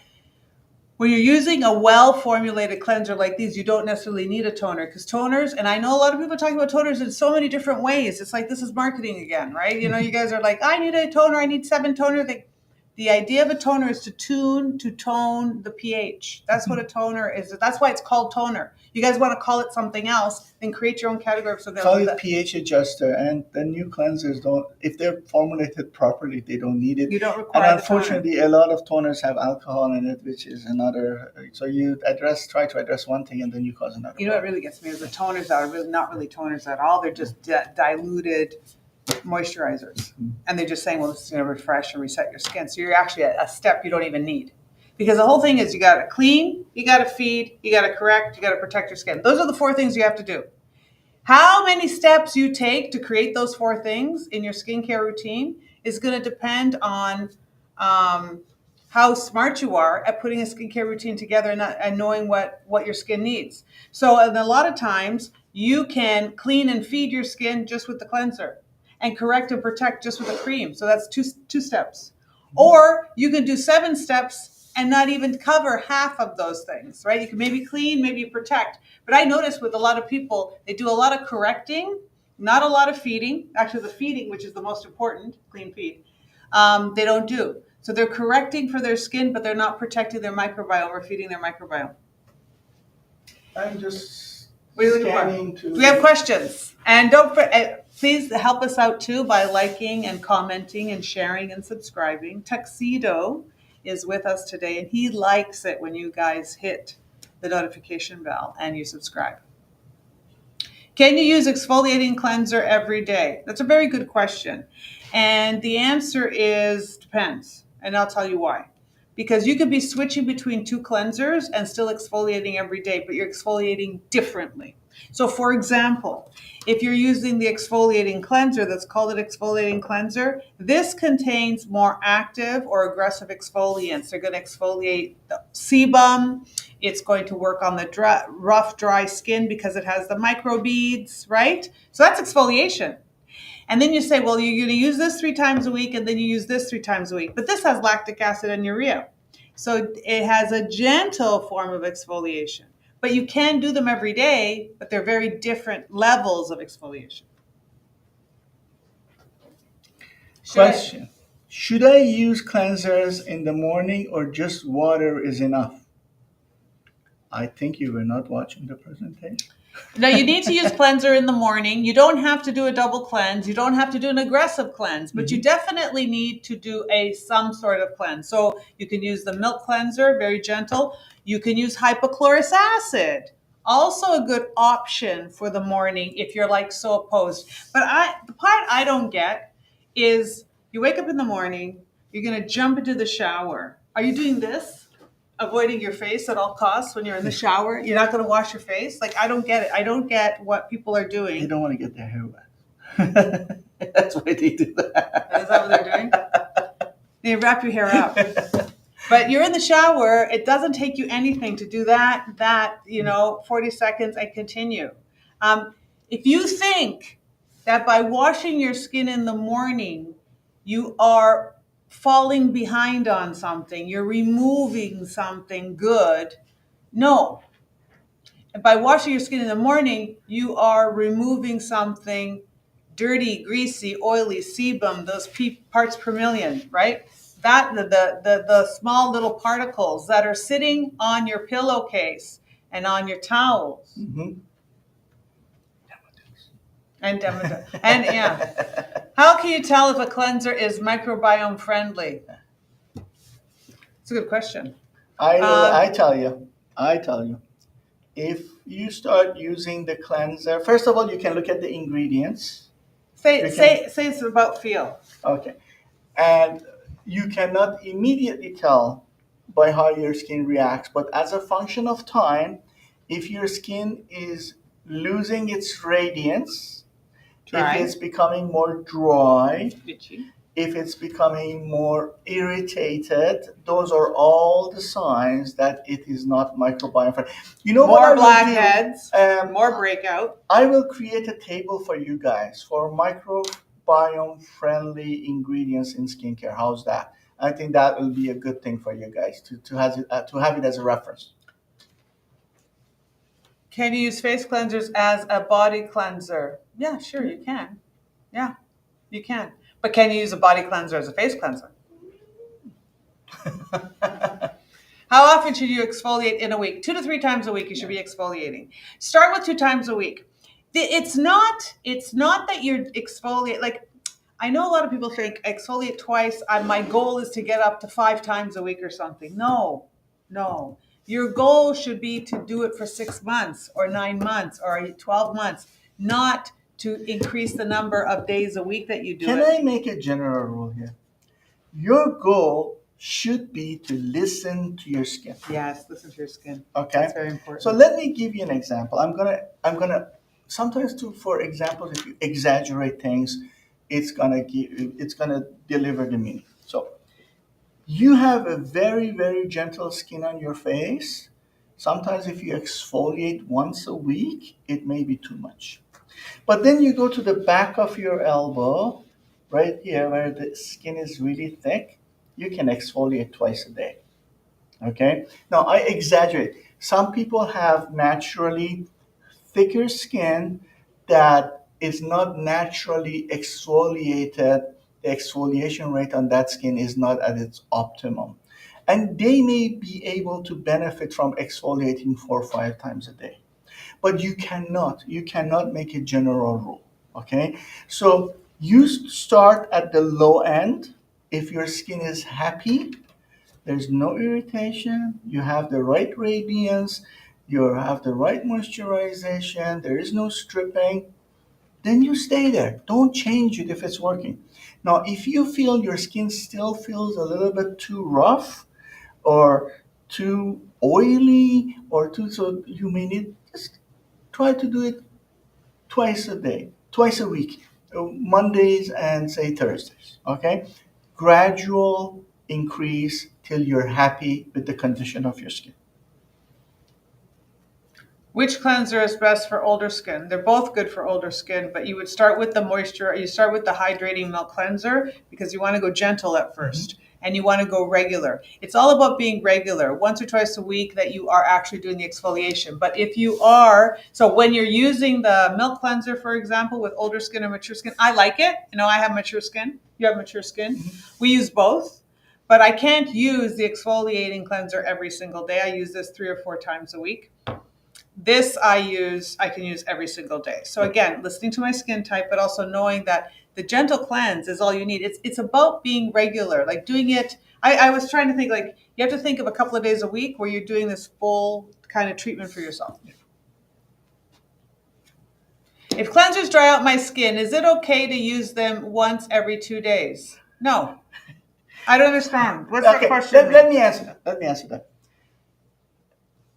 when you're using a well-formulated cleanser like these, you don't necessarily need a toner, because toners, and I know a lot of people are talking about toners in so many different ways. It's like, this is marketing again, right? You guys are like, I need a toner, I need 7 toners. The idea of a toner is to tone the pH. That's what a toner is. That's why it's called toner. You guys want to call it something else, then create your own category. So call it pH adjuster, and the new cleansers don't, if they're formulated properly, they don't need it. You don't require. And unfortunately, a lot of toners have alcohol in it, which is another. So you try to address one thing, and then you cause another. You know what really gets me is the toners are really not really toners at all. They're just diluted moisturizers, mm-hmm. And they're just saying, well, this is going to refresh and reset your skin. So you're actually at a step you don't even need, because the whole thing is you got to clean, you got to feed, you got to correct, you got to protect your skin. Those are the 4 things you have to do. How many steps you take to create those 4 things in your skincare routine is going to depend on how smart you are at putting a skincare routine together and knowing what your skin needs. So a lot of times you can clean and feed your skin just with the cleanser, and correct and protect just with a cream. So that's two steps. Or you can do 7 steps and not even cover half of those things, right? You can maybe clean, maybe protect. But I notice with a lot of people, they do a lot of correcting, not a lot of feeding. Actually, the feeding, which is the most important, clean feed, they don't do. So they're correcting for their skin, but they're not protecting their microbiome or feeding their microbiome. I'm just scanning to... We have questions. And please help us out too by liking and commenting and sharing and subscribing. Tuxedo is with us today, and he likes it when you guys hit the notification bell and you subscribe. Can you use exfoliating cleanser every day? That's a very good question. And the answer is depends. And I'll tell you why. because you could be switching between two cleansers and still exfoliating every day, but you're exfoliating differently. So for example, if you're using the exfoliating cleanser that's called an exfoliating cleanser, this contains more active or aggressive exfoliants. They're going to exfoliate the sebum. It's going to work on the rough, dry skin because it has the microbeads, right? So that's exfoliation. And then you say, well, you're going to use this 3 times a week, and then you use this 3 times a week. But this has lactic acid and urea. So it has a gentle form of exfoliation. But you can do them every day, but they're very different levels of exfoliation. Question. Should I use cleansers in the morning or just water is enough? I think you were not watching the presentation. Now, you need to use cleanser in the morning. You don't have to do a double cleanse. You don't have to do an aggressive cleanse, but you definitely need to do some sort of cleanse. So you can use the milk cleanser, very gentle. You can use hypochlorous acid, also a good option for the morning if you're like so opposed. But the part I don't get is you wake up in the morning, you're going to jump into the shower. Are you doing this? Avoiding your face at all costs when you're in the shower? You're not going to wash your face? Like, I don't get it. I don't get what people are doing. They don't want to get their hair wet. That's why they do that. Is that what they're doing? They wrap your hair up. But you're in the shower. It doesn't take you anything to do that, 40 seconds and continue. If you think that by washing your skin in the morning, you are falling behind on something, you're removing something good. No. By washing your skin in the morning, you are removing something dirty, greasy, oily, sebum, those parts per million, right? That the small little particles that are sitting on your pillowcase and on your towels. Mm-hmm. And yeah. How can you tell if a cleanser is microbiome friendly? It's a good question. I tell you. If you start using the cleanser, first of all, you can look at the ingredients. Say it's about feel. Okay. And you cannot immediately tell by how your skin reacts, but as a function of time, if your skin is losing its radiance, Dry. if it's becoming more dry, Itchy. if it's becoming more irritated, those are all the signs that it is not microbiome friendly. You know More what blackheads, more breakout. I will create a table for you guys for microbiome friendly ingredients in skincare. How's that? I think that will be a good thing for you guys to have it as a reference. Can you use face cleansers as a body cleanser? Yeah, sure, you can. Yeah, you can. But can you use a body cleanser as a face cleanser? How often should you exfoliate in a week? 2 to 3 times a week you should be exfoliating. Start with 2 times a week. It's not that you're exfoliate, like, I know a lot of people think exfoliate twice. My goal is to get up to 5 times a week or something. No. Your goal should be to do it for 6 months or 9 months or 12 months, not to increase the number of days a week that you do it. Can I make a general rule here? Your goal should be to listen to your skin. Yes, listen to your skin. Okay, that's very important. So let me give you an example. I'm gonna sometimes for examples, if you exaggerate things, it's gonna deliver the meaning. So you have a very, very gentle skin on your face. Sometimes if you exfoliate once a week, it may be too much. But then you go to the back of your elbow, right here where the skin is really thick, you can exfoliate twice a day. Okay? Now I exaggerate. Some people have naturally thicker skin that is not naturally exfoliated. The exfoliation rate on that skin is not at its optimum. And they may be able to benefit from exfoliating 4 or 5 times a day. But you cannot make a general rule. Okay? So you start at the low end. If your skin is happy, there's no irritation, you have the right radiance, you have the right moisturization, there is no stripping, then you stay there. Don't change it if it's working. Now, if you feel your skin still feels a little bit too rough, or too oily or too, so you may need, just try to do it twice a day, twice a week, Mondays and say Thursdays. Okay, gradual increase till you're happy with the condition of your skin. Which cleanser is best for older skin? They're both good for older skin, but you would start with the moisture. You start with the hydrating milk cleanser because you want to go gentle at 1st and you want to go regular. It's all about being regular, once or twice a week that you are actually doing the exfoliation. But if you are, so when you're using the milk cleanser, for example, with older skin or mature skin, I like it. You know, I have mature skin. You have mature skin. We use both. But I can't use the exfoliating cleanser every single day. I use this 3 or 4 times a week. This I can use every single day. So again, listening to my skin type, but also knowing that the gentle cleanse is all you need. It's about being regular, like doing it. I was trying to think, like, you have to think of a couple of days a week where you're doing this full kind of treatment for yourself. If cleansers dry out my skin, is it okay to use them once every 2 days? No. I don't understand. What's that question? Let me answer that. Let me answer that.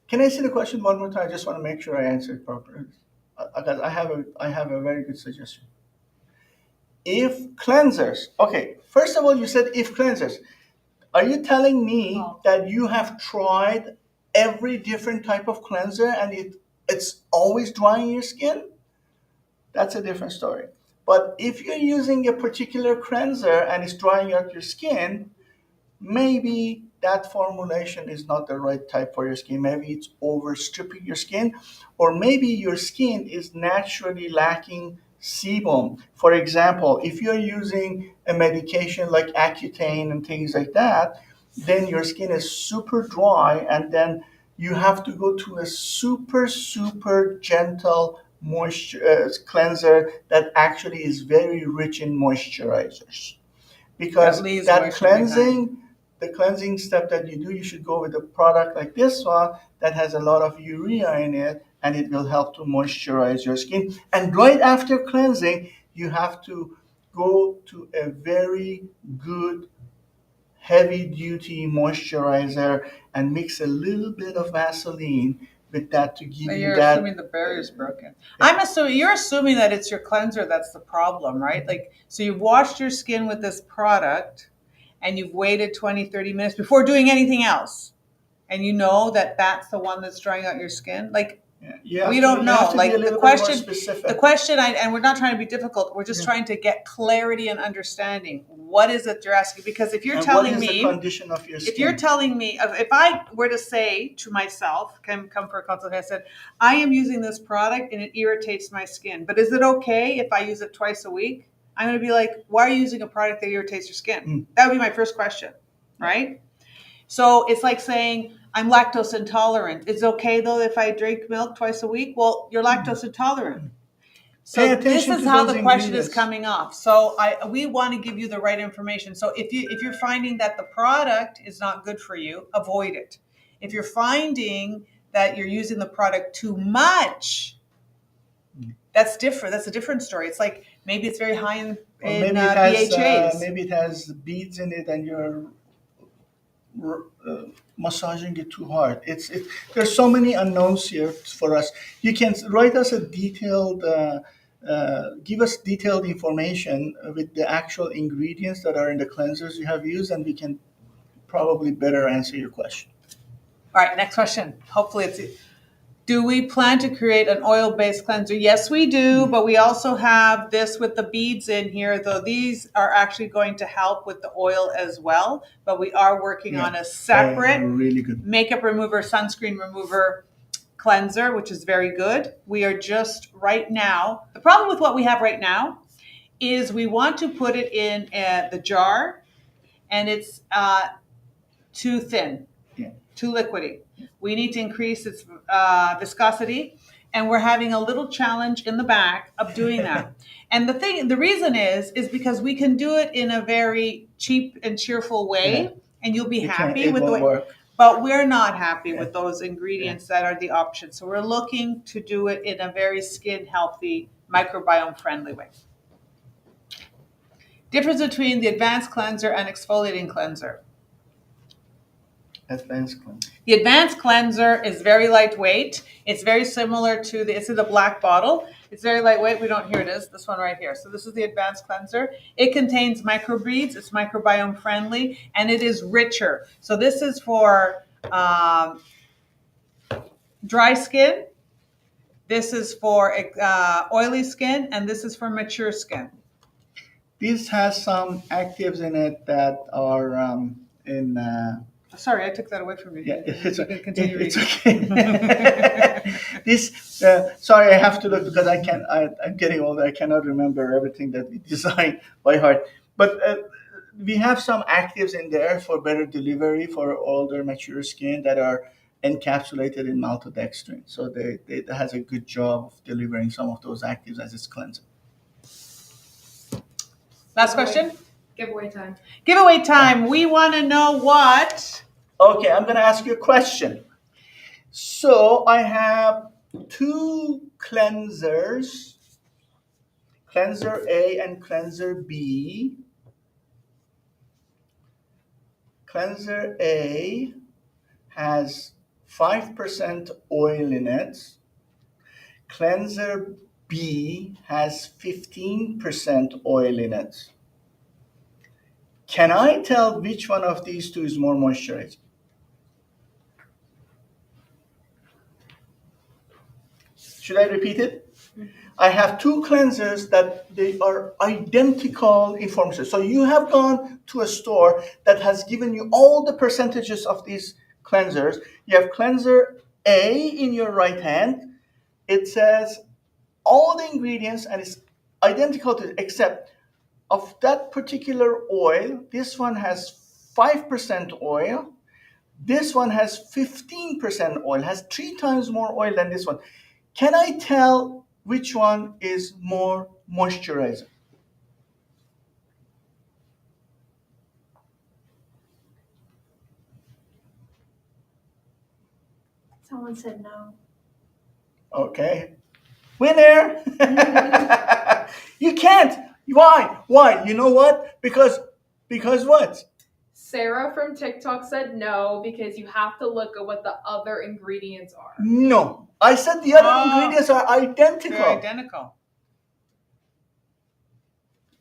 Can I see the question one more time? I just want to make sure I answer it properly. I have a very good suggestion. If cleansers, okay, first of all, you said if cleansers. Are you telling me that you have tried every different type of cleanser and it's always drying your skin? That's a different story. But if you're using a particular cleanser and it's drying out your skin, maybe that formulation is not the right type for your skin. Maybe it's overstripping your skin, or maybe your skin is naturally lacking sebum. For example, if you're using a medication like Accutane and things like that, then your skin is super dry, and then you have to go to a super, super gentle moisture cleanser that actually is very rich in moisturizers. Because that cleansing, the cleansing step that you do, you should go with a product like this one that has a lot of urea in it, and it will help to moisturize your skin. And right after cleansing, you have to go to a very good heavy duty moisturizer and mix a little bit of Vaseline with that to give you that. You're assuming the barrier's broken. You're assuming that it's your cleanser that's the problem, right? Like, so you've washed your skin with this product and you've waited 20, 30 minutes before doing anything else. And you know that that's the one that's drying out your skin. Like, we don't know. Like, the question, and we're not trying to be difficult. We're just trying to get clarity and understanding. What is it you're asking? Because if you're telling me, the condition of your skin? If you're telling me, if I were to say to myself, come for a consultation, I said, I am using this product and it irritates my skin, but is it okay if I use it twice a week? I'm going to be like, why are you using a product that irritates your skin? That would be my first question, right? So it's like saying, I'm lactose intolerant. It's okay though if I drink milk twice a week? Well, you're lactose intolerant. So this is how the question is coming off. So we want to give you the right information. So if you're finding that the product is not good for you, avoid it. If you're finding that you're using the product too much, that's different. That's a different story. It's like maybe it's very high in BHAs. Maybe it has beads in it and you're massaging it too hard. There's so many unknowns here for us. You can write us a detailed, give us detailed information with the actual ingredients that are in the cleansers you have used, and we can probably better answer your question. All right, next question. Hopefully it's. Do we plan to create an oil-based cleanser? Yes, we do, but we also have this with the beads in here, though these are actually going to help with the oil as well. But we are working on a separate really good makeup remover, sunscreen remover cleanser, which is very good. We are just right now, the problem with what we have right now is we want to put it in the jar and it's too thin, too liquidy. We need to increase its viscosity, and we're having a little challenge in the back of doing that. And the reason is because we can do it in a very cheap and cheerful way, and you'll be happy with the way. Work. But we're not happy with those ingredients that are the option. So we're looking to do it in a very skin healthy, microbiome friendly way. Difference between the advanced cleanser and exfoliating cleanser. Advanced cleanser. The advanced cleanser is very lightweight. It's very similar to it's in the black bottle. It's very lightweight. Here it is, this one right here. So this is the advanced cleanser. It contains microbreeds. It's microbiome friendly, and it is richer. So this is for dry skin. This is for oily skin, and this is for mature skin. This has some actives in it that are in. Sorry, I took that away from you. Yeah, it's okay. This. Sorry, I have to look because I'm getting older. I cannot remember everything that we designed by heart. But we have some actives in there for better delivery for older, mature skin that are encapsulated in maltodextrin. So it has a good job of delivering some of those actives as its cleanser. Last question. Giveaway time. Giveaway time. We want to know what. Okay, I'm going to ask you a question. So I have two cleansers, cleanser A and cleanser B. Cleanser A has 5% oil in it. Cleanser B has 15% oil in it. Can I tell which one of these two is more moisturizing? Should I repeat it? I have two cleansers that they are identical in formula. So you have gone to a store that has given you all the percentages of these cleansers. You have cleanser A in your right hand. It says all the ingredients and it's identical to except of that particular oil. This one has 5% oil. This one has 15% oil, has 3 times more oil than this one. Can I tell which one is more moisturizing? Someone said no. Okay. Winner! You can't. Why? Why? You know what? Because what? Sarah from TikTok said no because you have to look at what the other ingredients are. No. I said the other ingredients are identical. They're identical.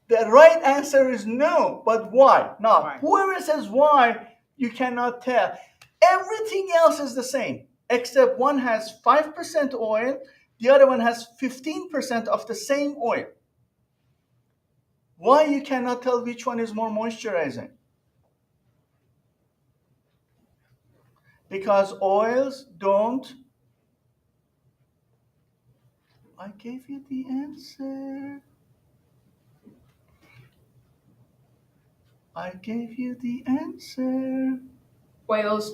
The right answer is no. But why? Now, Why? whoever says why, you cannot tell. Everything else is the same, except one has 5% oil, the other one has 15% of the same oil. Why you cannot tell which one is more moisturizing? Because oils don't. I gave you the answer. I gave you the answer. Oils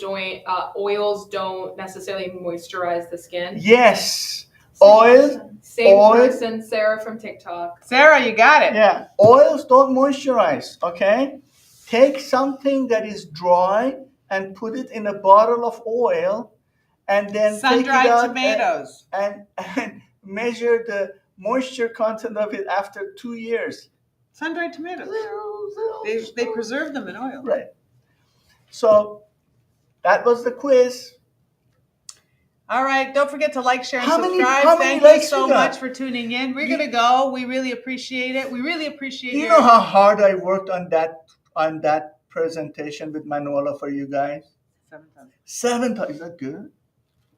don't necessarily moisturize the skin. Yes. Oil. Same oil. person, Sarah from TikTok. Sarah, you got it. Yeah. Oils don't moisturize. Okay. Take something that is dry and put it in a bottle of oil, and then sun-dried tomatoes and measure the moisture content of it after 2 years. Sun-dried tomatoes. They preserve them in oil. Right. So that was the quiz. All right. Don't forget to like, share, and How many subscribe. Thank you likes so you got? much for tuning in. We're going to go. We really appreciate it. We really appreciate Do you know how hard I worked on that presentation with Manuela for you guys? 7,000. 7,000. Is that good?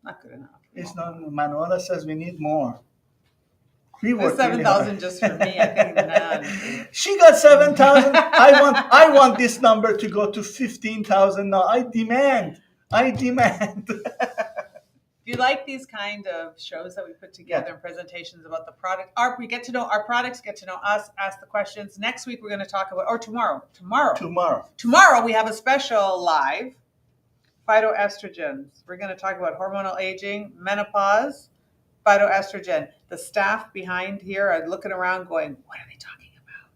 Not good enough. It's not. Manuela says we need more. We It was worked really 7,000 hard. just for me. I think none. She got 7,000. I want this number to go to 15,000 now. I demand. If you like these kind of shows that we put together and presentations about the product, we get to know our products, get to know us, ask the questions. Next week we're going to talk about, or tomorrow we have a special live phytoestrogens. We're going to talk about hormonal aging, menopause, phytoestrogen. The staff behind here are looking around going, what are they talking about?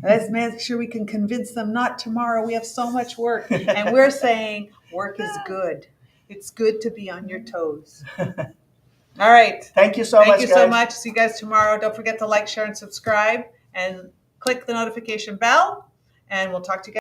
Let's make sure we can convince them not tomorrow. We have so much work. And we're saying work is good. It's good to be on your toes. All right. Thank you so much. Thank you so guys. much. See you guys tomorrow. Don't forget to like, share, and subscribe, and click the notification bell. And we'll talk to you guys.